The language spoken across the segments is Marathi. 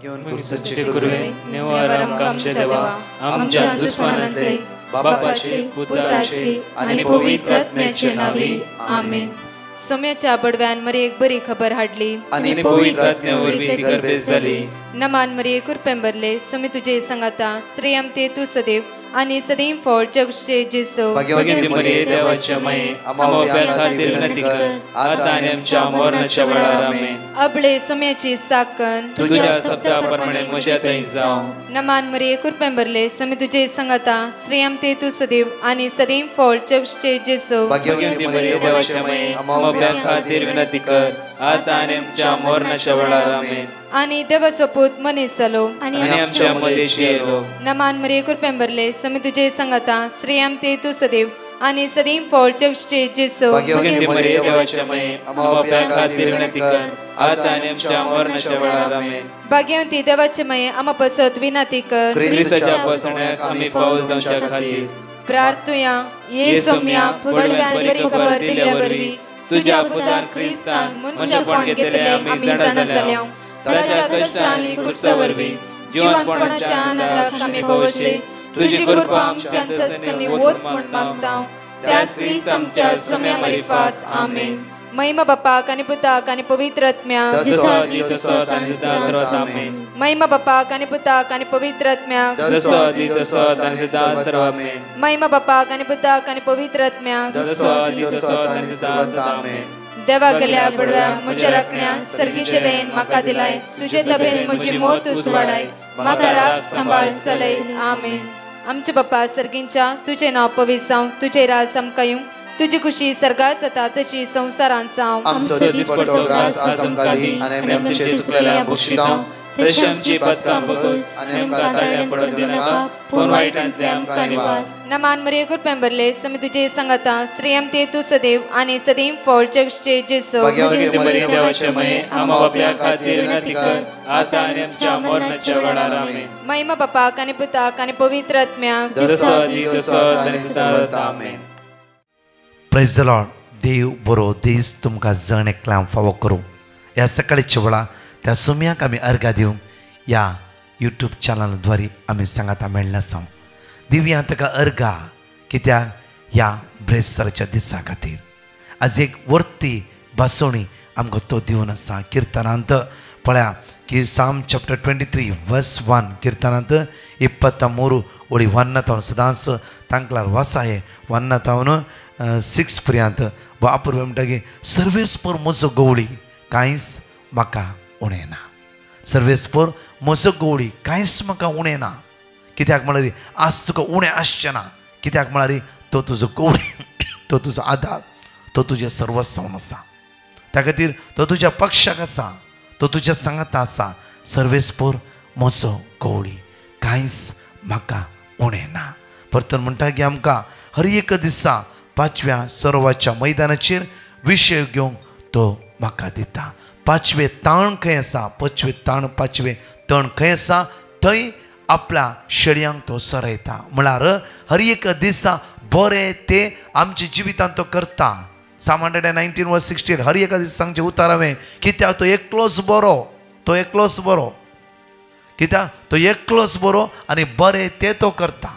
घेऊन सच्चे गुरुवे निवार आमच्या देवा आमच्या दुश्मनांतले बापाचे पुत्राचे आणि पवित्र आत्म्याचे नावे आमेन. सोम्याच्या बडव्यान मरे एक बरी खबर हाडली आणि पवित्र आत्म्यावर ती गर्दी झाली. नमान मरे कुरपेंबरले सोमी तुझे संगाता श्रेयम ते तू सदैव आणि सदैव फळ जगचे जेसो. भाग्यवती मरिये देवाच्या माये आम्हा खातीर विनंती कर आता आणि आमच्या मरणाच्या वेळार आमेन. अबळे सोम्याची साकन तुझ्या शब्दाप्रमाणे म्हज्या थंय जावं. नमान मरे कुरपेंबरले सोमी तुझे संगाता श्रेयम ते तू सदैव आणि सदैव फळ जगचे जेसो. भाग्यवती मरिये देवाच्या माये आम्हा खातीर विनंती कर आता आणि आमच्या मरणाच्या वेळार आमेन. आणि देवाचो पूत मनीस जालो आणि आमच्या मध्येशी येलो. नमान मरे कुरपेंबरले सोमी तुझे संगाता श्रेयम ते तू सदैव आणि सदैव फळ जगचे जेसो. भाग्यवती मरिये देवाच्या माये आम्हा खातीर विनंती कर आता आणि आमच्या मरणाच्या वेळार आमेन. भाग्यवती देवाचे माये आम्हा पसत विनंती कर ख्रिस्ताच्या पसण्याक आम्ही पावस जावच्या खातीर प्रार्थुया. ये सोम्या बडव्यान बरी खबर दिल्या वरवी तुझ्या पुतान ख्रिस्तान मनशापण घेतले आम्ही जाणा जाल्या. ताच्या कष्टांनी क्रुसावरवी जीवनपणाच्या आनंदाक आम्ही पवसे तुझी कृपा आमच्या अंतस्करणी वोत म्हण मागता. त्याच ख्रिस्त आमच्या सोम्या मार्फत आमेन. महिमा बापाक आणि पुताक आणि पवित्र आत्म्याक महिमा बापाक आणि पुताक आणि पवित्र आत्म्याक महिमा बापाक आणि पुताक आणि पवित्र आत्म्याक. देवा गेल्या बडव्या म्हज्या राखण्या सर्गीचे देन म्हाका दिलाय तुझे तबेन म्हजी मोत उसवाडाय म्हाका राख सांबाळ चलय आमेन. आमचे बाप्पा सर्गींच्या तुझे नाव पवित्र जावं तुझे राज आमकां येवं तुझी खुशी सर्गात जाता तशी संसारांत जावं. आमचो दिसपट्टो ग्रास आज आमकां दी आनी आमी आमचे सुकलेल्या बक्षितांव तशी आमची पातकां बगस आनी आमकां ताळ्यां पडत दिनाका पूण वायटांतले आमकां निवार. नमान मरे कुरपेंबरले सोमी तुझे संगाता श्रेयम ते तू सदैव आणि सदैव फळ जगचे जेसो. भाग्यवती मरिये देवाचे माये आम्हा बाप्या खातीर विनंती कर आता आनी आमच्या मरणाच्या वेळार आमेन. महिमा बापाक आणि पुताक आणि पवित्र आत्म्याक आमेन. Praise the lord. देव बरो दीस तुमकां जण एकल्यां फावो करूं. ह्या सकाळच्या वेळा त्या सोम्याक आमी अर्घा दिवंक ह्या यूट्यूब चॅनलाद्वारे आमी सांगाता मेळ्ळें आसा. दिव्या ताका अर्घा कित्याक ह्या ब्रेस्तराच्या दिसा खातीर आज एक वर्ती भासवणी आमकां तो दिवन आसा. किर्तनांत पळया की साम चॅप्टर 23 वर्स 1 किर्तनांत 23 ओळी 1 तावन सदांच तांकलार वासाये 1 तावन 6 पर्यंत वापर म्हणटा की सर्वेस्पर म्हजो गवळी कांयच म्हाका उणें ना. सर्वेस्पर म्हजो गवळी कांयच म्हाका उणें ना. कित्याक म्हळ्यार आज तुका उणें आसचें ना. कित्याक म्हळ्यार तो तुजो गवळी तो तुजो आदार तो तुजें सर्वस्व आसा. त्या खातीर तो तुज्या पक्षाक आसा तो तुज्या सांगाता आसा. सर्वेस्पर म्हजो गवळी कांयच म्हाका उणें ना. परतून म्हणटा की आमकां हर एक दिसा 5व्या सरोवाच्या मैदानाचेर विशय घेवंक तो म्हाका दिता. 5वें ताण खंय आसा 5वें तण खंय आसा थंय आपल्या शेळयांक तो सरयता. म्हळ्यार हर एक दिसा बरें ते आमच्या जिवितांत तो करता. Psalm 119 verse 16 हर एक दिसा सांगचे उतार हांवें कित्याक तो एकलोच बरो कित्याक तो एकलोच बरो आनी बरें ते तो करता.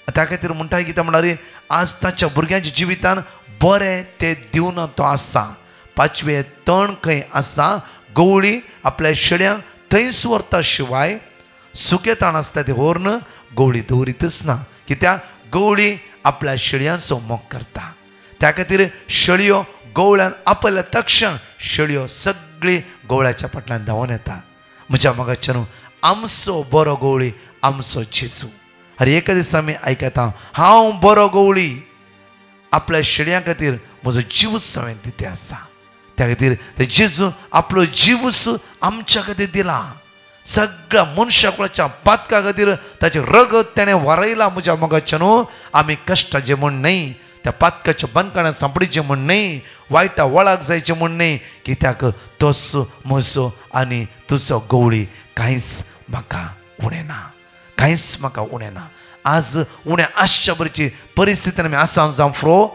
त्या खातीर म्हणटा कित्याक म्हळ्यार आज ताच्या भुरग्यांच्या जिवितान बरें ते दिवन तो आसा. 5वें तण खंय आसा गवळी आपल्या शेळयांक थंयच व्हरता शिवाय सुके ताण आसता ते व्हरून गवळी दवरितच ना. कित्याक गवळी आपल्या शेळयांचो मोग करता. त्या खातीर शेळयो गवळ्यान आपल्या तक्षण शेळयो सगळी गवळ्याच्या फाटल्यान धांवून येता. म्हज्या मोगाच्यान आमचो बरो गवळी आमचो जेजू. हर एक दिसा आमी आयकता हांव बरो गवळी आपल्या शेळयां खातीर म्हजो जीवच हांवें दिते आसा. त्या खातीर ते जेजू आपलो जीवच आमच्या खातीर दिला. सगळ्या मनशाकुळाच्या पातका खातीर ताचे रगत तेणें वारयला. म्हज्या मोगाच्यान आमी कश्टाचें म्हण न्हय त्या पातकाच्या बंदकाण्या सांपडीचें म्हण न्हय वायटा वळाक जायचें म्हण न्हय. कित्याक तोच म्हजो आनी तुजो गवळी कांयच म्हाका उणें ना. कांयच म्हाका उणें ना. आज उणें आसच्या बरीची परिस्थितीन आमी आसा जावं फ्रो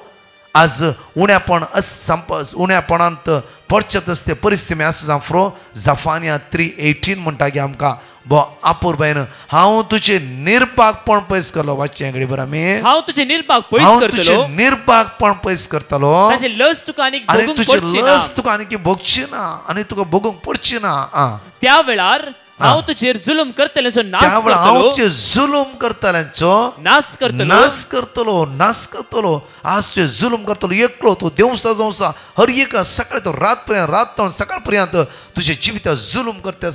आज उण्यापणांत पडचेत असते परिस्थिती असं जाफ्रो जफानिया 3:18 म्हणटा की आमकां बो आपूर बायन हांव तुझे निर्पाकपण पयस करलो वाचचे घडी बरं आमी हांव तुझे निर्पाक पयस हांव करतलो तुझे निर्पाकपण पयस करतलो ताचे लस तुका आनी आनी भोगूंक तुझे पडची ना लस तुका आनी भोगची ना आनी तुका भोगूंक पडची ना त्या वेळार हांव तुजेर जुलूम करतलेचो नाश त्या वेळा हांव करतलो तुझे जुलूम करतल्यांचो नाश करतलो नाश करतलो आज तुझे जुलूम करतलो एकलो तो देवसा जावसा हर एक सकाळी तो रात पर्यंत सकाळ पर्यंत तुझे जिवित जुलूम करते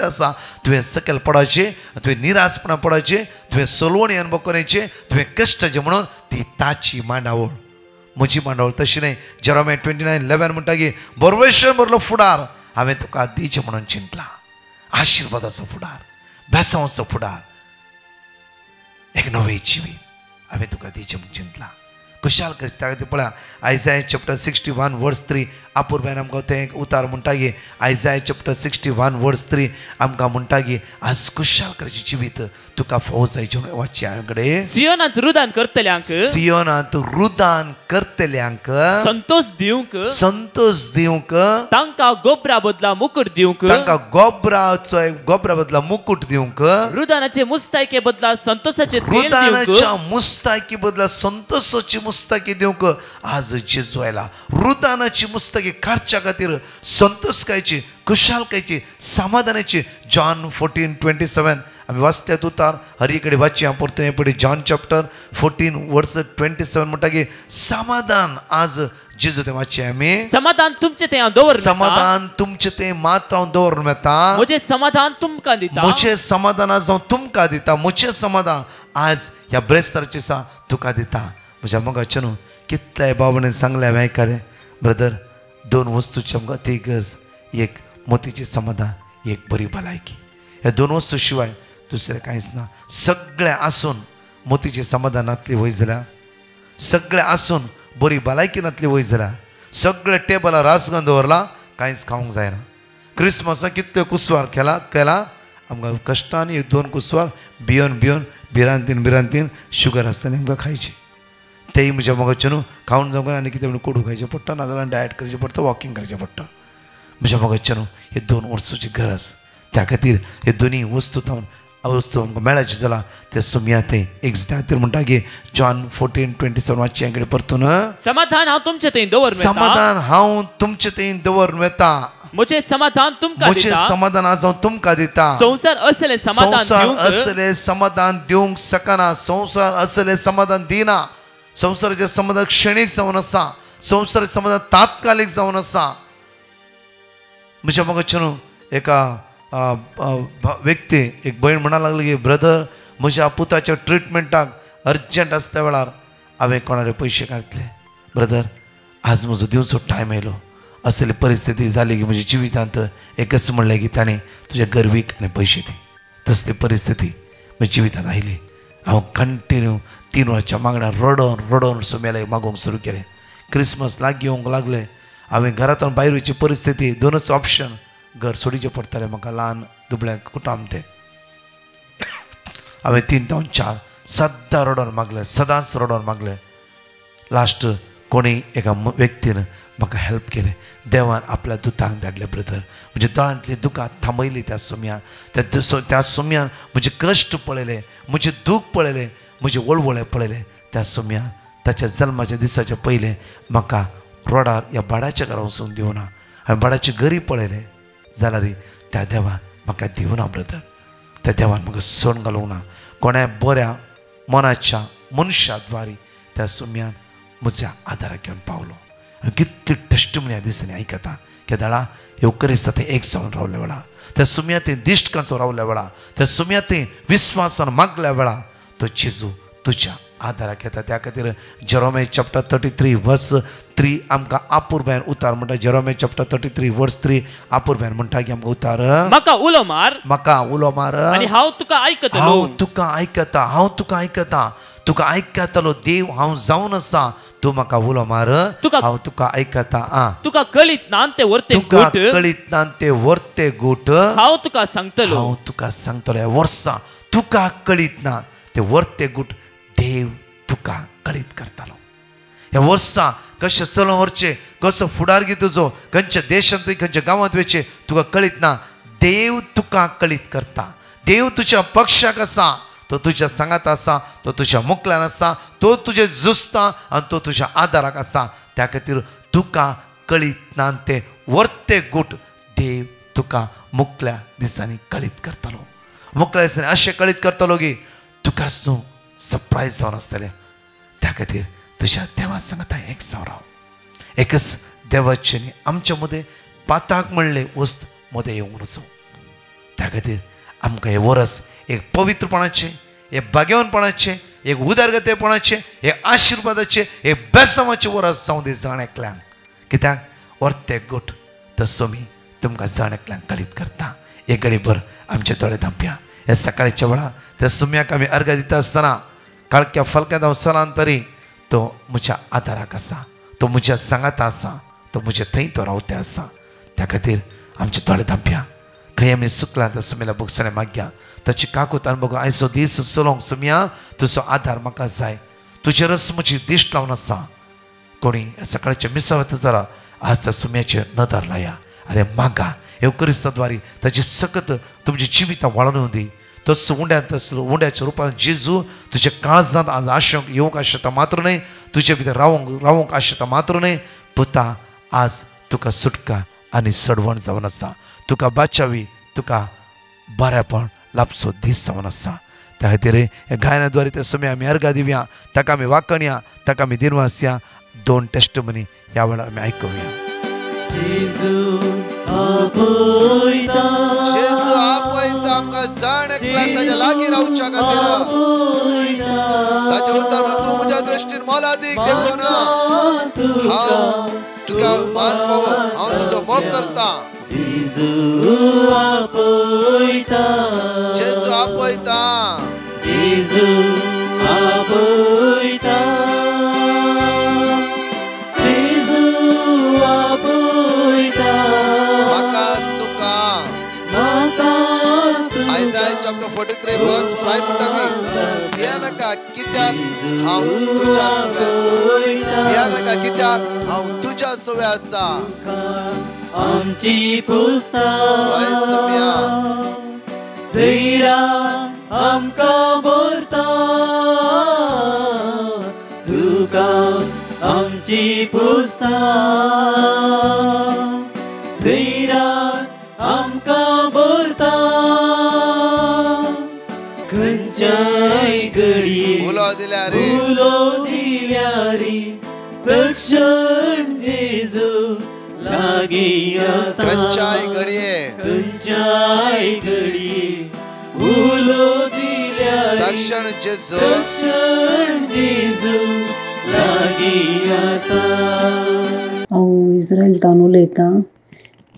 आसा तुवें सकयल पडायचे तुवें निराशपणा पडायचे तुवें सोलवणी अनुभव करायचे तुवें कश्टाचे म्हणून ती ताची मांडावळ म्हजी मांडावळ तशी न्हय जेरोमिया 29:11 म्हणटा की बरवेश्वर बरलो फुडार हांवें तुका दिवचे म्हणून चिंतला आशीर्वादाचो फुडार बेसांवाचो फुडार एक नवे जिवीत हांवें तुका दिवचें म्हणून चिंतला खुशाल करचें त्या खातीर पळया आयझाया चॅप्टर 61:3 आपूर बायन आमकां तें एक उतार म्हणटा की आयझाया चॅप्टर 61:3 आमकां म्हणटा की आज खुशाल करचें जिवीत तुका फावो जायचें म्हणून वाचचें हांवे कडेन सियोनांत रुदान करतल्यांक संतोष दिवंक तांकां गोबरा बदला मुकुट दिवंक तांकां गोबरा बदला मुकुट दिवंक रुदानाचे मुस्तायके बदला संतोषाचे तेल दिवंक रुदानाच्या मुस्ताकी बदला संतोषाची मुस्ताकी दिवंक आज जेजू आयला रुदानाची मुस्ताकी काडच्या खातीर संतोष कायची खुशाल कायची समाधानाची जॉन 14:27 आम्ही वाचत्यात उतार हर कडेन वाचची हांव परतून हे पळय जॉन चॅप्टर 14:27 म्हणटा की समाधान आज जेजू ते वाचचे आमी समाधान तुमचे ते हांव दवरता समाधान तुमचे ते मात्र हांव दवरून येता म्हजें समाधान तुमकां दिता म्हजें समाधान आज हांव तुमकां दिता म्हजें समाधान आज ह्या ब्रेस्तारचे दिसा तुका दिता म्हज्या मोगाचे न्हू कितले बाबणेन सांगलें हांवें आयकलें ब्रदर 2 वस्तूची आमकां ती गरज एक मोतीचें समाधान एक बरी भलायकी ह्या 2 वस्तू शिवाय दुसरें कांयच ना सगळें आसून मोतीचें समाधानांतली वय जाल्यार सगळें आसून बरी भलायकीनांतली वय जाल्यार सगळे टेबलार रासगान दवरला कांयच खावंक जायना क्रिसमसाक कितले कुसवार केला आमकां कश्टांनी 2 कुसवार भियोन भिरांतीन शुगर आसतना आमकां खायची तेय म्हज्या मोगाचे न्हू खावन जावंक आनी कितें म्हणून कोडू खावचें पडटा नाजाल्यार डायट करचें पडटा वॉकिंग करचें पडटा म्हज्या मोगाचे न्हू हे 2 वस्तूची गरज त्या खातीर हे दोनी वस्तू आमकां मेळची जाल्यार ते सुमया ते एक खातीर म्हणटा की जॉन 14:27 वाचचे कडेन परतून समाधान हांव तुमचे थंय दवरून येता समाधान हांव तुमचे थंय दवरून येता म्हजें समाधान तुमकां दिता म्हजें समाधान आज हांव तुमकां दिता संसार असले समाधान दिवंक शकना संसार असले समाधान दिना संसाराचें समाधान क्षणीक जावन आसा संसाराचें समाधान तात्कालीक जावन आसा म्हज्या मोगाचे न्हू एका व्यक्ती एक भयण म्हणा लागली की ब्रदर म्हज्या पुताच्या ट्रिटमेंटाक अर्जंट आसता वेळार हांवें कोणारे पयशे काडले ब्रदर आज म्हजो दिवचो टायम येयलो असली परिस्थिती जाली की म्हज्या जिवितांत एकच म्हणलें की ताणें तुज्या गर्वीक आनी पयशे दी तसली परिस्थिती म्हज्या जिवितांत आयली हांव कंटिन्यू 3 वर्सां वांगडा रडोन सुमेले मागोवंक सुरू केलें क्रिसमस लागीं येवंक लागलें हांवें घरांतून भायर वयची परिस्थिती 2च ऑप्शन घर सोडीचें पडटालें म्हाका ल्हान दुबळें कुटुंब तें हांवें 3 जावन 4 सदां सदांच रडोन मागलें लास्ट कोणी एका व्यक्तीन म्हाका हेल्प केलें देवान आपल्या दुतांक धाडलें ब्रदर म्हणजे दोळांतली दुकां थांबयली त्या सुमयान त्या सुमयान म्हजे कश्ट पळयले म्हजें दूख पळयलें म्हजे वळवळे पळयले त्या सुमयान ताच्या जल्माच्या दिसाच्या पयलें म्हाका रोडार ह्या भाड्याच्या घरा वचून दिवना हांवें भाड्याची घरी पळयलें जाल्यार त्या देवान म्हाका दिवना ब्रदर त्या देवान म्हाका सोडून घालूंक ना कोणाय बऱ्या मनाच्या मनशा द्वारे त्या सुमयान म्हज्या आदाराक घेवन पावलो हांवें कितली टेस्टिमनी ह्या दिसांनी आयकता केदाळा ह्यो करिस्ता ते एक जावन रावल्या वेळा त्या सुमया ते दिश्ट कांचो रावल्या वेळा त्या सुमया ते विस्वासान मागल्या वेळा तो जेजू तुज्या आदाराक येता त्या खातीर जेरोमिया चॅप्टर 33:3 आमकां आपूर बायन उतार म्हणटा जेरोमिया चॅप्टर 33:3 आपूर बायन म्हणटा की आमकां उतार म्हाका उलो मार आनी हांव तुका आयकता तुका आयकतालो देव हांव जावन आसा तूं म्हाका उलो मार हांव तुका आयकता तुका कळीत ना ते वर्ते गूट हांव तुका सांगतलो ह्या वर्सां तुका कळीत ना ते वर्ते गूट देव तुका कळीत करतालो ह्या वर्सां कशें चलोवन व्हरचें कसो फुडार घे तुजो खंयच्या देशांत वय खंयच्या गांवांत वयचें तुका कळीत ना देव तुका कळीत करता देव तुज्या पक्षाक आसा तो तुज्या सांगात आसा तो तुज्या मुखल्यान आसा तो तुजे झुजता आनी तो तुज्या आदाराक आसा त्या खातीर तुका कळीत ना ते वर्ते गूट देव तुका मुखल्या दिसांनी कळीत करतलो मुखल्या दिसांनी अशें कळीत करतलो की तुका तूं सरप्रायज जावन आसतलें त्या खातीर तुज्या देवा सांगता एक राव एकच देवाचे न्ही आमच्या मदें पाताक म्हणले वस्त मदें येवंक नजो त्या खातीर आमकां हे वरस एक पवित्रपणाचें एक भाग्यवानपणाचें एक उदारगतेपणाचें एक आशिर्वादाचें एक बेसमाचें वरस जावं दी जाण एकल्यांक कित्याक वर्ते गूट तो सोमी तुमकां जाण एकल्यांक कळीत करता एक घडीभर आमचे दोळे धांपया ह्या सकाळच्या वेळार त्या सोम्याक आमी अर्घ दिता आसतना काळक्या फलक्या अवसरान तरी तो म्हज्या आदाराक आसा तो म्हज्या सांगाता आसा तो म्हजे थंय तो रावते आसा त्या खातीर आमचे दोळे धांपया खंय आमी सुकला त्या सोम्याला बगसणे मागया ताची काकूत अनुभव आयचो दीस चलोवंक सोम्या तुजो आदार म्हाका जाय तुजेरच म्हजी दिश्ट लावन आसा कोणी सकाळच्या मिसावत जरा आज त्या सोम्याचेर नदर लाया अरे मागा येवकरिस्ताद्वारी ताची सकत तुमची जिवितां वाळून दी तसो उंड्याच्या रुपान जेजू तुज्या काळजांत आज आशोंक येवंक आशेता मात्र न्हय तुजे भितर रावंक आशेता मात्र न्हय पुता आज तुका सुटका आनी सडवण जावन आसा तुका बाचावी तुका बरेपण लाभचो दीस जावन आसा त्या खातीर ह्या गायनाद्वारे त्या समय आमी अर्घा दिवया ताका आमी वाकणया ताका आमी दिनवासया दोन टेस्टमनी ह्या वेळार आमी आयकुया जेजू आपयता आमकां जाण एकल्याक ताच्या लागीं रावच्या खातीर ताचे उतर म्हणून तूं म्हज्या दृश्टीन मोलादीक देखून हांव तुका मान फावो हांव तुजो मोग करता जेजू आपयता जेजू आपयता जेजू आपयता Isaiah chapter 43 verse 5 म्हणटा की नाका कित्याक हांव तुज्या सोबे आसा नाका कित्याक हांव तुज्या सोबे आसा आमची पुस्ता धैर्या आमकां भरता तुका आमची पुस्ता धैर्या आमकां भरता खंयच्याय घडी उलो दिल्या रे तक्षण जेजू लागीं आसा खंयच्याय घडये उलो दिल्या तक्षण जेजू लागीं आसा हांव इस्रायलांतल्यान उलयतां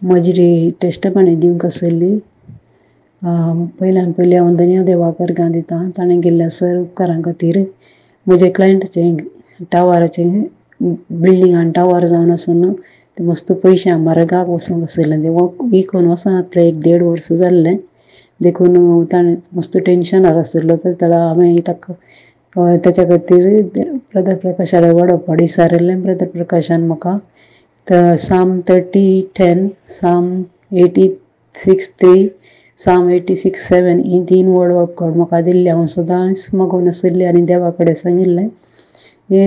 म्हजी रे टेस्टमनी दिवंक आसली पयल्यान पयली हांव धन्य देवाक अर्घां दितां ताणें गेल्ल्या सर उपकारां खातीर म्हजे क्लायंटाचें टावराचें बिल्डिंगान टावर जावन आसून ते मस्त पयशे म्हारगाक वचूंक आसलें ते विकून वचनातलें 1.5 वर्स जाल्लें देखून ताणें मस्त टेंशनार आसलो ताका हांवें ताका ताच्या खातीर ब्रदर प्रकाशाला वडोवपाक विचारिल्लें ब्रदर प्रकाशान म्हाका Psalm 30:10 Psalm 86:3 Psalm 86:7 ही 3 वर्ड म्हाका दिल्ले हांव सदांच मागून आसली आनी देवा कडेन सांगिल्लें हे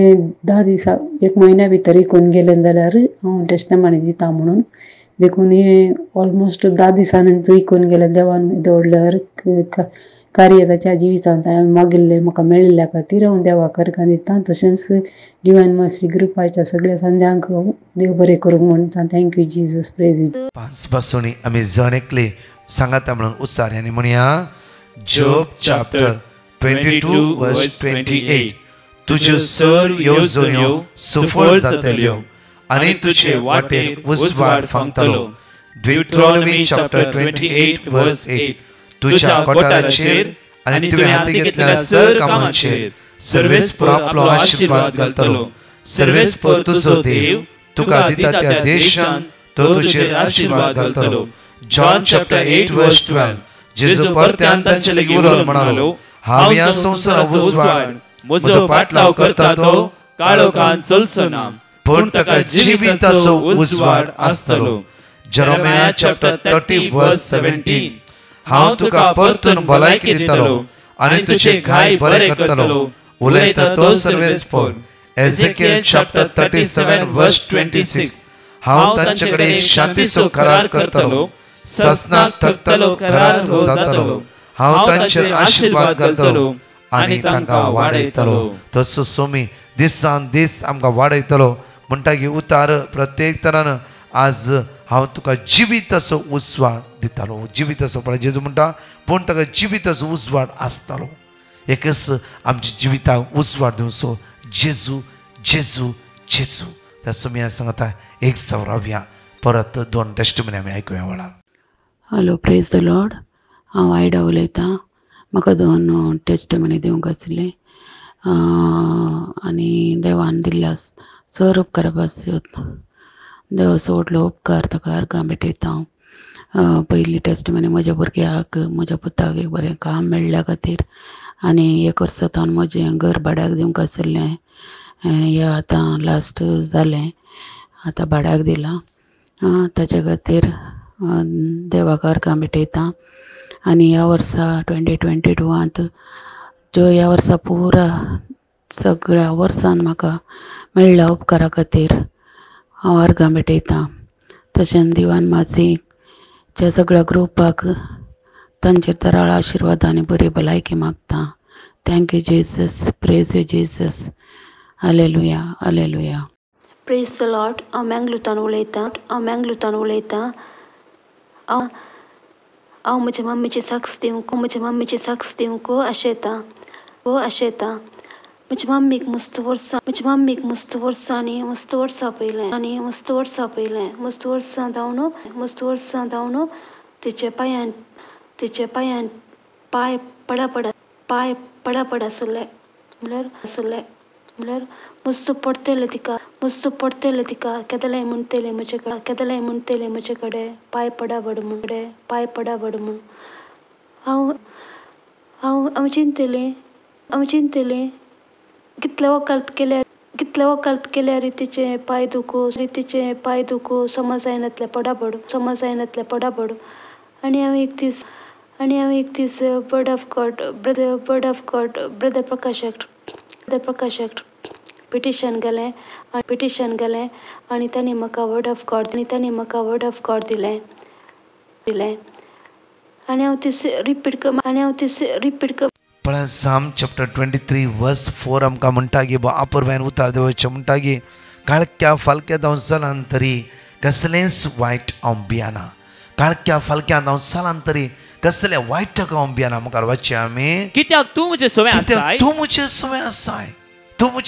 10 दिसा 1 म्हयन्या भितर विकून गेलें जाल्यार हांव टेस्टमनी दिता म्हणून देखून हे ऑलमोस्ट 10 दिसांनी विकून गेलें देवान दवरल्यार कार्य ताच्या जिवितांत हांवें मागिल्लें म्हाका मेळिल्ल्या खातीर हांव देवाक अर्घां दितां तशेंच डिवायन मर्सी ग्रुपाच्या सगळ्या संध्यांक देव बरें करूंक म्हणटा थँक्यू जिजस प्रेज यू 5 पासून आमी जण एकले सांगाता म्हणून उत्साहाने म्हणया जोब चॅप्टर 22 वर्स 28 तुज्यो सर येवजण्यो सफळ जातल्यो आनी तुजे वाटेर उजवाड फांगतलो ड्यूट्रॉनॉमी चॅप्टर 28 वर्स 8 तुझ्या कोठाराचेर आनी तुवें हाती घेतलेल्या सर कामांचेर सर्वेस्पर आपलो आशीर्वाद घालतलो सर्वेस्पर तुजो देव तुका दिता त्या देशांत तो तुजेर आशीर्वाद घालतलो जॉन चॅप्टर 8 वर्स 12 जेजू परत्यान तांचे लागीं उलोवन म्हणालो हांव ह्या संवसाराक उजवाड म्हजो पाटलाव करता तो काळोखान चलचो ना पूण ताका जिविताचो उजवाड आसतलो. जेरेमिया चॅप्टर 30 वर्स 17. हांव तुका परतून भलायकी दितलो आनी तुजे घाय बरे करतलो. उलयता तो सर्वेस्पर. एझेकिएल चॅप्टर 37 वर्स 26. हांव तांचे कडेन एक शांतीचो करार करतलो. ससनाक थकतलो करार तो जातलो. हांव तांचेर आशीर्वाद घालतलो आनी तांकां वाडयतलो. तसो सोमी दिसान दीस आमकां वाडयतलो. म्हणटागी उतार प्रत्येक तरान आज हांव तुका जिविताचो उजवाड दितालो. जिविताचो पळय जेजू म्हणटा पूण ताका जिविताचो उजवाड आसतालो. एकच आमच्या जिविताक उजवाड दिवचो जेजू जेजू जेजू. त्या सोमी सांगता एक सवराव्या परत 2 टेस्टमनी आमी आयकुया वळा. Hello, praise the lord. हांव आयडा उलयतां. म्हाका 2 टेस्टमनी दिवंक आसले आनी देवान दिल्ल्या सर उपकारा पासून देवाचो व्हडलो उपकार ताका अर्गां भेटयता. पयली टेस्टमनी म्हज्या भुरग्याक म्हज्या पुताक एक बरें काम मेळ्ळ्या खातीर आनी 1 वर्सांतल्यान म्हजें घर भाड्याक दिवंक आशिल्लें. हें आतां लास्ट जालें. आतां भाड्याक दिलां. ताचे खातीर देवाक अर्गां भेटयता. आनी ह्या वर्सा 2022 जो ह्या वर्सा पुरा सगळ्या वर्सान म्हाका मेळ्ळ्या उपकारा खातीर हांव अर्गां भेटयतां. तशेंच दिवान मासीच्या सगळ्या ग्रुपाक तांचेर तराळ आशिर्वाद आनी बरी भलायकी मागता. Thank you Jesus. Praise you Jesus. Hallelujah hallelujah. Praise the lord. हांव मँगलोरच्यान उलयतां. हांव म्हज्या मम्मीची साक्ष दिवंक आशेतां. म्हज्या मम्मीक मस्त वर्सां जावन तिच्या पांयान पाय पडापड आसले. म्हणल्यार मस्त पडटले तिका केदलें म्हणटले म्हजे कडेन पाय पडाबड म्हूण. हांव चिंतलें कितले वकालत केल्यार तिचे पाय दुखू समज जायनातले पडाबड. आनी हांव एक दीस बर्ड ऑफ गॉड ब्रदर प्रकाशाक पिटिशन गेलें आनी तांणी म्हाका वर्ड ऑफ गॉड दिलें आनी हांव ती रिपीट कर. पण साम चॅप्टर 23 वर्स 4 आमकां म्हणटा की अपूर्वान उतार देवाचें म्हणटा की काळक्या फालक्या दवसालान तरी कसलेंच वायट हांव भियाना. काळक्या फालक्या दवसालान तरी कसले वायटाक हांव भियाना. मुखार वाचचें आमी. कित्याक तूं म्हजें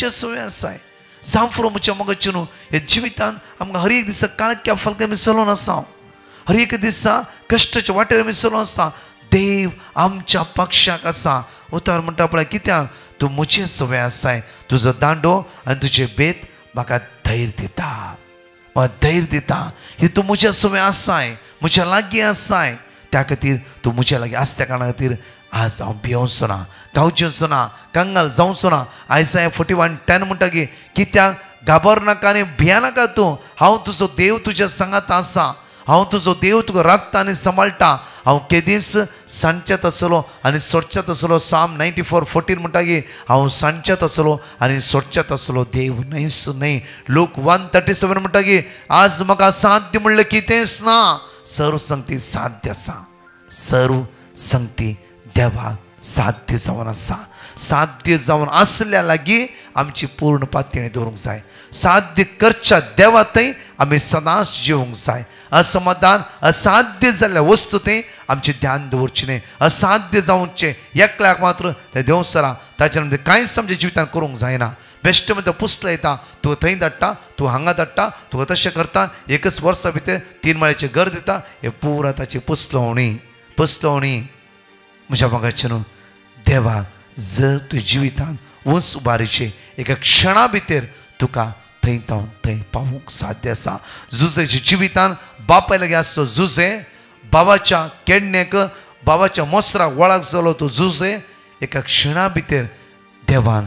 सवय आसाय. सांफरो म्हज्या मोगाचें न्हू. हे जिवितान आमकां हर एक दिसा काळक्या फालक्या आमी चलोवन आसा. हर एक दिसा कश्टाच्या वाटेर आमी चलोवन आसा. देव आमच्या पक्षाक आसा. उतार म्हणटा पळय कित्याक तूं म्हजें सवय आसाय. तुजो दांडो आनी तुजें बेत म्हाका धैर्य दिता. ही तूं म्हज्या सवय आसाय, म्हज्या लागीं आसाय. त्या खातीर तूं म्हज्या लागीं आसल्या कारणा खातीर आज हांव भियोंचो ना, गांवचेंचो ना, कांगाल जावचो ना. आयसाया 41:10 म्हणटा की कित्याक घाबर नाका आनी भियानाका तूं. हांव तुजो देव तुज्या सांगात आसा. हांव तुजो देव तुका राखता आनी सांबाळटा. हांव केदीस सांजच्यात आसलो आनी सोडच्यात आसलो. साम 94:14 म्हणटा की हांव सांजच्यात आसलो आनी सोडच्यात आसलो. देव न्हय. लोक 1:37 म्हणटा की आज म्हाका साध्य म्हणलें कितेंच ना. सर्व संगती साध्य आसा. सर्व संगती देवा साध्य जावन आसा. साध्य जावन आसल्या लागीं आमची पूर्ण पातळी दवरूंक जाय. साध्य करच्या देवा थंय आमी सदांच जिवंक जाय. असमाधान असाध्य जाल्ल्या वस्तू थंय आमचें ध्यान दवरचें न्हय. असाध्य जावचें एकल्याक मात्र ते देवसरा ताच्या नंतर कांयच आमच्या जिवितान करूंक जायना. बेश्टे मध्ये पुस्तकां येता. तूं थंय धाडटा, तूं हांगा धाडटा, तुका तशें करता. एकच वर्सा भितर 3 माळ्याचें घर दिता. हे पुरा ताची पुस्तवणी. म्हज्या मोगाचें न्हू. देवा जर तुज्या जिवितान उंच उबारीचे एका क्षणा भितर तुका थंय पावूंक साध्य आसा. जुजेच्या जिवितान बापाय लागीं आसचो जुजे, बाबाच्या केडण्याक बाबाच्या मोसराक वळख जालो तो जुजे एका क्षणा भितर देवान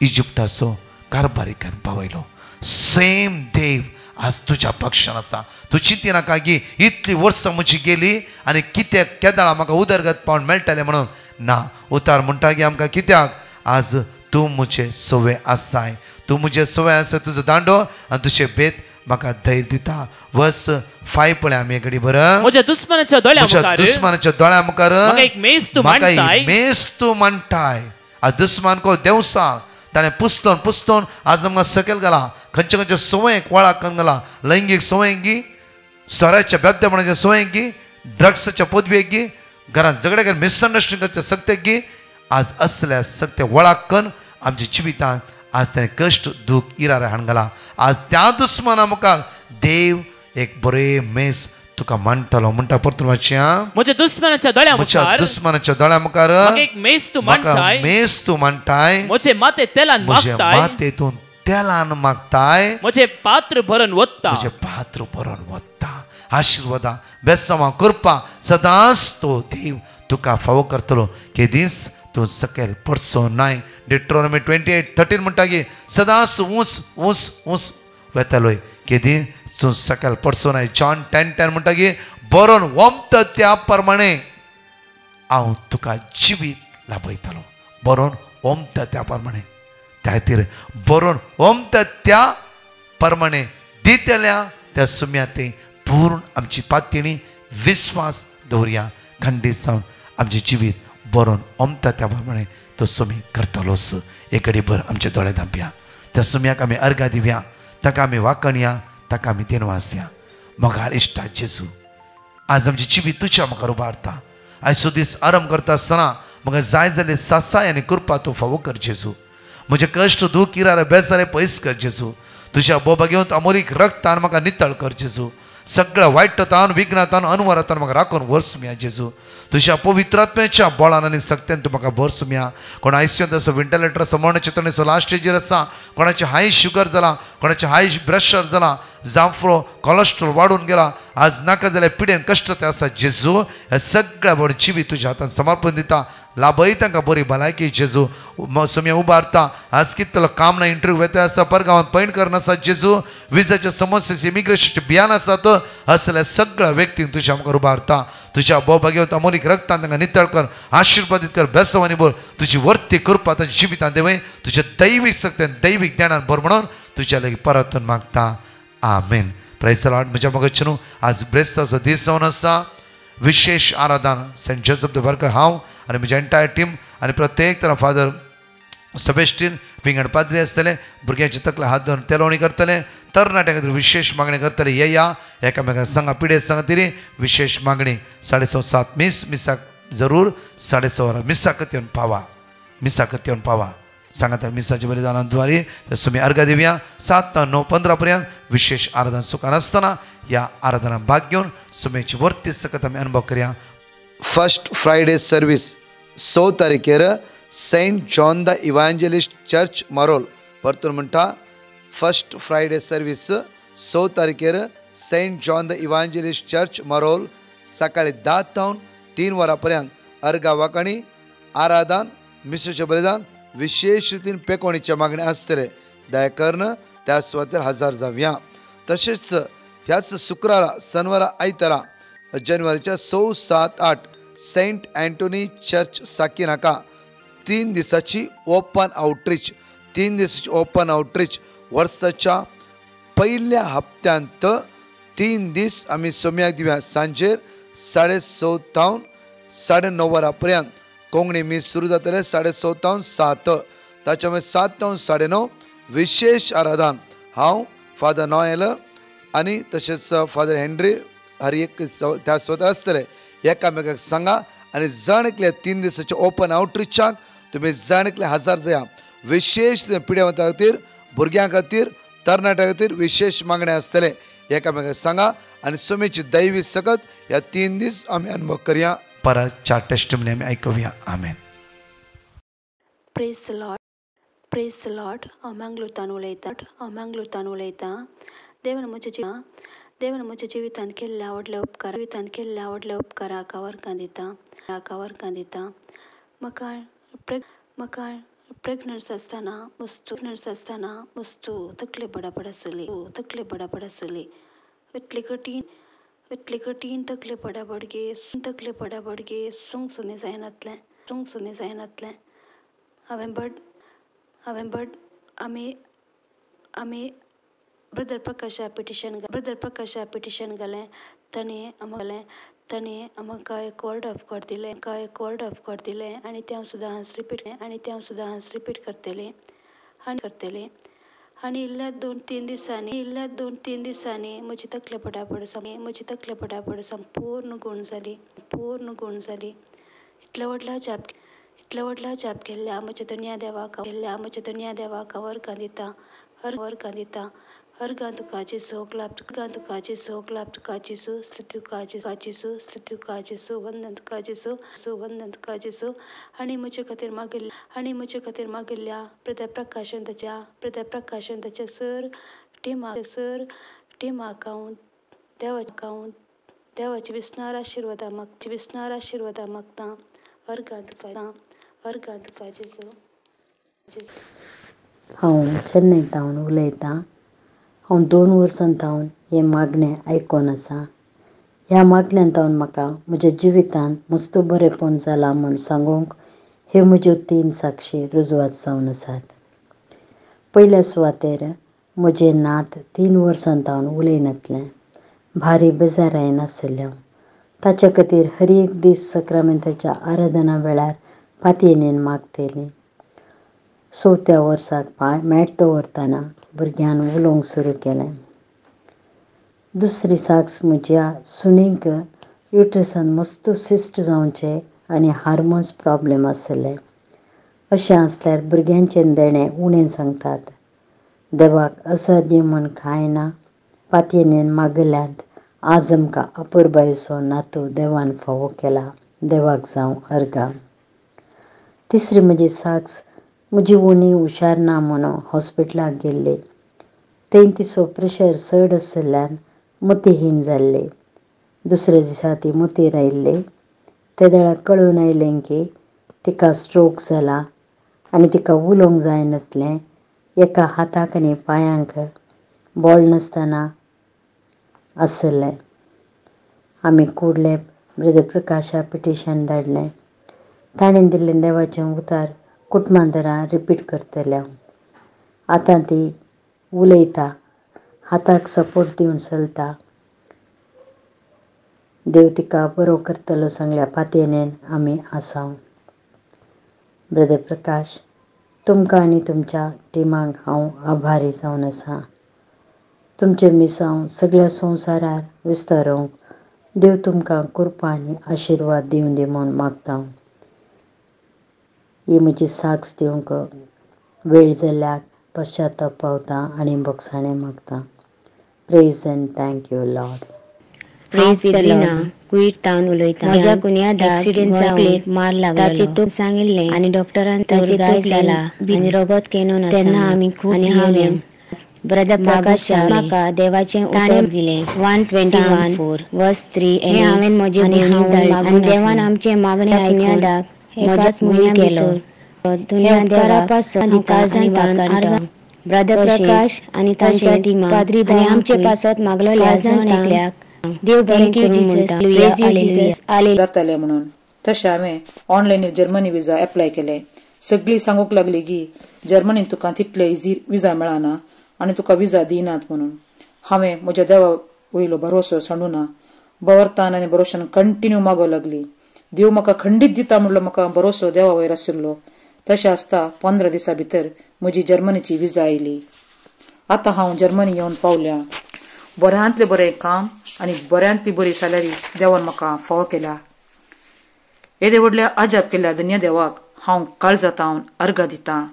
इजिप्टाचो कारभारीकार पावयलो. सेम देव आज तुझ्या पक्षान आसा. तूं चिंती नाका की इतली वर्सां म्हजी गेली आनी कित्याक केदाळा म्हाका उदरगत पावण मेळटलें म्हणून. ना, उतार म्हणटा की आमकां कित्याक आज तूं म्हजे सवय आसाय. तूं म्हजे सवय आसा तुजो दांडो आनी तुजे भेद म्हाका धैर्य दिता. वर्स 5 पळय आमी एक घडी बरं. म्हज्या दुस्मनाच्या दोळ्या मुखार एक मेज तूं मांडटाय. आज दुस्मान को देवसा ताणें पुस्तोन आज आमकां सकयल घाला. खंयच्या खंयच्या सवयेक वळाक घाला. लैंगीक सवयेंकी, सोऱ्याच्या बेबदेपणाच्या सवयेंकी, ड्रग्साच्या पदवेकी, घरांत झगडे करून मिसअंडरस्टँडिंग करच्या सक्तेकी, आज असल्या सक्ते वळाक करून आमच्या जिवितांत आज ताणें कश्ट दूख इरारे हाडून घाला. आज त्या दुस्माना मुखार देव एक बरे मेस तुका मांडटलो. म्हणटा परतून वाचया. म्हज्या दुस्मनाच्या दोळ्या मुखार एक मेज तूं मांडटाय. म्हजे माथे तेलान मागताय. माथेतून तेलान मागताय. म्हजे पात्र भरून वत्ता. आशीर्वादा बेसमा कृपा सदांच तो देव तुका फावो करतलो. केदीस तूं सकयल पडचो नाय. डिट्रोनॉमी 28:13 म्हणटा की सदांच ऊस वेतलोय. केदी तूं सकयल पडचो नाय. जॉन 10:10 म्हणटा की बरोवन वमत त्या प्रमाणे हांव तुका जिवीत लाभयतलो. बरोवन वमत त्या प्रमाणे त्या खातीर बरोवन वमत त्या प्रमाणे दितल्या त्या सुम्याते पूर्ण आमची पातयणी विश्वास दवरया. खंडीत जावन आमचें जिवीत बरोवन ओमता त्या प्रमाणे तो सुमी करतलोस. एक घडी भर आमचे दोळे धांपया. त्या सुम्याक आमी अर्घा दिवया. ताका आमी वाकणया. ताका आमी देनवासया. मोगाळ इश्टा जेजू, आज आमची जिवीत तुज्या मुखार उबारता. आयचो दीस आरंभ करता आसतना म्हाका जाय जाल्यार सासाय आनी कृपा तूं फावो कर जेजू. म्हजे कश्ट दूख इरारे बेजारे पयस कर जेजू. तुज्या बोबा घेवन अमोलीक रक्तान म्हाका नितळ कर जेजू. सगळ्या वायटतान विघ्नातान अनवरातान म्हाका राखून वर्सुम्या जेजू. तुज्या पवित्रात्म्याच्या बळान आनी सक्त्यान तूं म्हाका वर्सुम्या. कोण आयसीयूंत आसा, व्हेंटिलेटर आसा, मरण चितणेचो लास्ट स्टेजीर आसा, कोणाचे हाय शुगर जाला, कोणाचे हाय प्रेशर जाला, जांफळो कोलेस्ट्रॉल वाडून गेला, आज नाका जाल्यार पिडेन कश्ट ते आसा जेजू. हे सगळ्या बरें जिवीत तुज्या हातान समर्पण दिता. लाभय तांकां बरी भलायकी जेजू. सुम्या उबारता. आज कितलो काम ना, इंटरव्यू वेता आसा, परगांवांत पैणकर नासा जेजू. विजाच्या समस्येचे इमिग्रेशनचे भियान आसात. असल्या सगळ्या व्यक्तींक तुज्या मुखार उबारता. तुज्या बोबा घेवन अमोलीक रक्तान तांकां नितळ कर, आशिर्वादीत कर, बेसवानी बोल. तुजी वर्ती कृपा तांच्या जिवितांत देवय. तुज्या दैवीक सक्त्यान दैवीक ज्ञानान भर म्हणून तुज्या लागीं परतून मागता. आमेन. Praise the lord. म्हज्या मगजनू आज ब्रेस्ताचो दीस जावन आसा. विशेष आराधना सेंट जोसेफ द वर्कर हांव आनी म्हजी एंटायर टीम आनी प्रत्येक तरा फादर सबेस्टीन विंगड पाद्री आसतले. भुरग्यांचे तकले हात धरून तेलवणी करतले. तरणाट्यां खातीर विशेष मागणी करतले. येया एकामेकांक सांगा, पिडे सांगा तरी विशेष मागणी 6:30 मिसाक जरूर 6:30 मिसाकत येवन पावा. सांगा त्या मिसाच्या बलिदानाद्वारे तुमी अर्घ दिवया. 7 ते 9:15 पर्यंत विशेष आराधना सुखान आसतना या आराधना भाग घेवन सुमेची वर्ती सकत आमी अनुभव करया. फर्स्ट फ्रायडे सर्वीस 6 तारखेर सेंट जॉन द इव्हांजेलिस्ट चर्च मारोल. परतून म्हणटा फर्स्ट फ्रायडे सर्वीस 6 तारखेर सेंट जॉन द इव्हांजेलिस्ट चर्च मारोल. सकाळी 10 ते 3 वरां पर्यंत अर्घा वाकाणी, आराधन, मिसेचें बलिदान, विशेष रितीन पेकोणीच्या मागणी आसतले. दया करून त्या सुवातेर हजर जावया. तशेंच ह्याच शुक्रारा शनिवारा आयतारा जानेवारीच्या 6, 7, 8 सेंट अँटोनी चर्च साकीनाका 3 दिसाची ओपन आउटरीच वर्साच्या पहिल्या हप्त्यांत 3 दीस आमी सोम्याक दिव्या. सांजेर 6:30 ते 9:30 वरां पर्यंत कोंकणी मीस सुरू जातले. 6:30 ते 7. ताच्या मागीर 7 ते 9:30 विशेष आराधन. हांव फादर नॉयल आनी तशेंच फादर हेनरी हर एक त्या स्वता आसतले. एकामेकाक सांगा आनी जाणकले 3 दिसाच्या ओपन आउटरीचाक तुमी जाणकले हजर जाया. विशेष पिड्यावंता खातीर, भुरग्यां खातीर, तरणाट्यां खातीर विशेष मागणे आसतले. एकामेकाक सांगा आनी सुमेची दैवी सकत ह्या 3 दीस आमी अनुभव करया. परतच्या टेस्टिमनी आमी आयकुया. आमेन. Praise the lord. हांव मंगळूरतान उलयतां. देवान म्हज्या जिवितांत केल्ले आवडले उपकाराक वर्गां दिता. म्हाका प्रेग्नंट असताना मस्तू तकले पडापड आसले इतले कठीण तकले पडापडगे सूंग सुमे जायनातलें हांवें बट आमी ब्रदर प्रकाशा पिटिशन घालें ताणें आमकां एक वर्ड ऑफ गॉड दिलें आनी तें हांव सदांच रिपीट करतलें आनी इल्ल्या 2-3 दिसांनी म्हजी तकले पडापड संपूर्ण गूण जाली इतल्या व्हडला जाप केल्ल्या म्हज्या दुनिया देवाक हांव अर्गां दिता अर्गां तुकाची सोक लाभ तुकाची सु वंदन तुकाची आनी म्हजे खातीर मागिल्ल्या ब्रदर प्रकाशन ताच्या सर टिमाक हांव देवाची विस्नार आशिर्वादा मागता अर्गां तुकाची सु. हांव चेन्नईंतावन उलयतां. हांव 2 वर्सां तावन हें मागणें आयकोन आसा. ह्या मागण्यांतावन म्हाका म्हज्या जिवितांत मस्तो बरेंपण जालां म्हूण सांगूंक ह्यो म्हज्यो 3 साक्षी रुजवात जावन आसात. पयल्या सुवातेर म्हजें नात 3 वर्सां तावन उलयनासलें. भारी बेजार आयनासलें. ताचे खातीर हर एक दीस सक्रामेंताच्या आराधना वेळार पातयेन मागतलें. 4थ्या वर्साक मेळटा दवरतना भुरग्यान उलोवंक सुरू केलें. दुसरी साक्ष म्हज्या सुणेक युट्रसान मस्तो सिस्ट जावचें आनी हार्मोन्स प्रॉब्लेम आसले. अशें आसल्यार भुरग्यांचें देणें उणें सांगतात. देवाक असाध्य म्हूण कांय ना. पातयेन मागल्यांत आज आमकां अपुरबायेचो नातू देवान फावो केला. देवाक जावं अर्गां. तिसरी म्हजी साक्ष म्हजी उणी हुशार ना म्हणून हॉस्पिटलाक गेल्ली. थंय तिचो प्रेशर चड आशिल्ल्यान मतीहीन जाल्ली. दुसऱ्या दिसा ती मतीर आयिल्ली. त्या वेळार कळून आयलें की तिका स्ट्रोक जाला आनी तिका उलोवंक जायनासलें. एका हाताक आनी पांयांक बोळ नासतना आसलें. आमी कुडले ब्रदर प्रकाशा पिटिशन धाडलें. ताणें दिल्लें देवाचें उतर कुटुंबांतरां रिपीट करतलें हांव. आतां ती उलयता, हाताक सपोर्ट दिवन चलता. देव तिका बरो करतलो सांगल्या पातयेन आमी आसां. ब्रदर प्रकाश, तुमकां आनी तुमच्या टिमाक हांव आभारी जावन आसां. तुमचे मिसांव सगळ्या संवसारार विस्तारूंक देव तुमकां कृपा आनी आशिर्वाद दिवं दी म्हूण मागतां. ही म्हजी साक्ष दिवंक वेळ जाल्ल्याक पश्चाताप पावतां आनी भोगसाणें मागतां. Praise and thank you lord. Praise कुईट तावन उलयता. म्हज्या कुन्यादाक एक्सिडेंट जावन मार लागलो. ताची तूं सांगिल्लें आनी डॉक्टरान ताची गाय जाला आनी रगत केनून आसा. तेन्ना आमी खूब हांवें ब्रदर प्रकाशाक म्हाका देवाचें उतर दिलें. 1:21 वर्स 3 हें हांवें म्हजे भयणीक धाडलें आनी देवान आमचें मागणें आयकून म्हज्याच म्हयन्या भितर दुनिया देवा पासून दिता आनी वाकाणटा. ब्रदर प्रकाश आनी तांच्या टिमा आनी आमचे पासत मागलोल्या जण एकल्याक देव बरें करूं म्हणटा. Praise you Jesus. जातालें म्हणून तशें हांवें ऑनलायन जर्मनी विजा एप्लाय केलें. सगळीं सांगूंक लागली की जर्मनीन तुका तितले इजी विजा मेळना आनी तुका विजा दिनात म्हणून. हांवें म्हज्या देवा वयलो भरोसो सोडूना. बवरतान आनी भरोशान कंटिन्यू मागो लागली. देव म्हाका खंडीत दिता म्हणलो म्हाका भरोसो देवा वयर आशिल्लो. तशें आसता 15 दिसां भितर म्हजी जर्मनीची विजा आयली. आतां हांव जर्मनी येवन पावल्या. बऱ्यांतलें बरें काम आनी बऱ्यांतली बरी सॅलरी देवान म्हाका फावो केल्या. येदे व्हडल्या अजाप केल्या दुनिया देवाक हांव काळजातावन अर्गां दितां.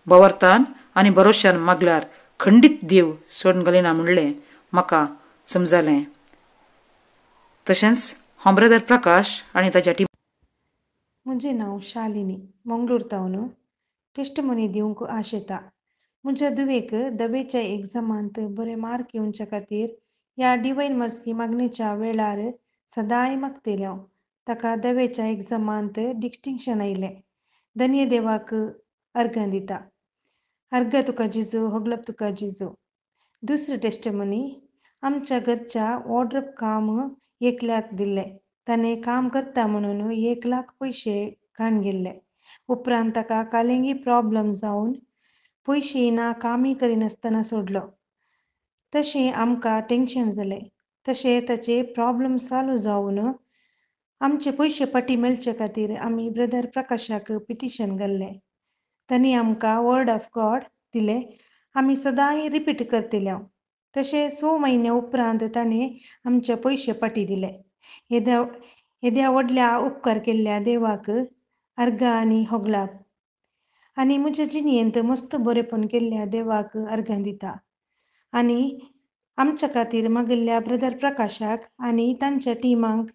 बवरतान आनी भरोशान मागल्यार खंडीत देव सोडून घालिना म्हणलें म्हाका समजलें. तशेंच हांव ब्रदर प्रकाश आनी ताच्या टीम. म्हजें नांव शालिनी, मंगळूर तावन टेस्टमनी दिवंक आशेता. म्हज्या धुवेक दवेच्या एग्जामांत बरे मार्क येवच्या खातीर ह्या डिवायन मर्सी मागणेच्या वेळार सदांय मागतलें हांव. ताका दवेच्या एग्जामांत डिस्टिंक्शन आयलें. धन्य देवाक अर्घां दिता. अर्घ तुका जिजू, होगलप तुका जिजू. दुसरें टेस्टमनी, आमच्या घरच्या वॉर्डरोब काम एकल्याक दिले. ताणें काम करता म्हणून 1,00,000 पयशे घाण गेल्ले. उपरांत ताका कालिंगी प्रॉब्लेम जावन पयशे येना, कामय करिनासतना सोडलो. तशें आमकां टेन्शन जालें. तशें ताचे प्रॉब्लेम सॉल्व जावन आमचे पयशे पाटी मेळचे खातीर आमी ब्रदर प्रकाशाक पिटिशन घाल्लें. तांणी आमकां वर्ड ऑफ गॉड दिलें. आमी सदांय रिपीट करतल्यो. तशें 6 म्हयने उपरांत ताणें आमचे पयशे पाटी दिले. येद्या व्हडल्या उपकार केल्ल्या देवाक अर्घ आनी होगलाप. आनी म्हज्या जिणेंत मस्त बरेपण केल्ल्या देवाक अर्घां दिता. आनी आमच्या खातीर मागिल्ल्या ब्रदर प्रकाशाक आनी तांच्या टिमांक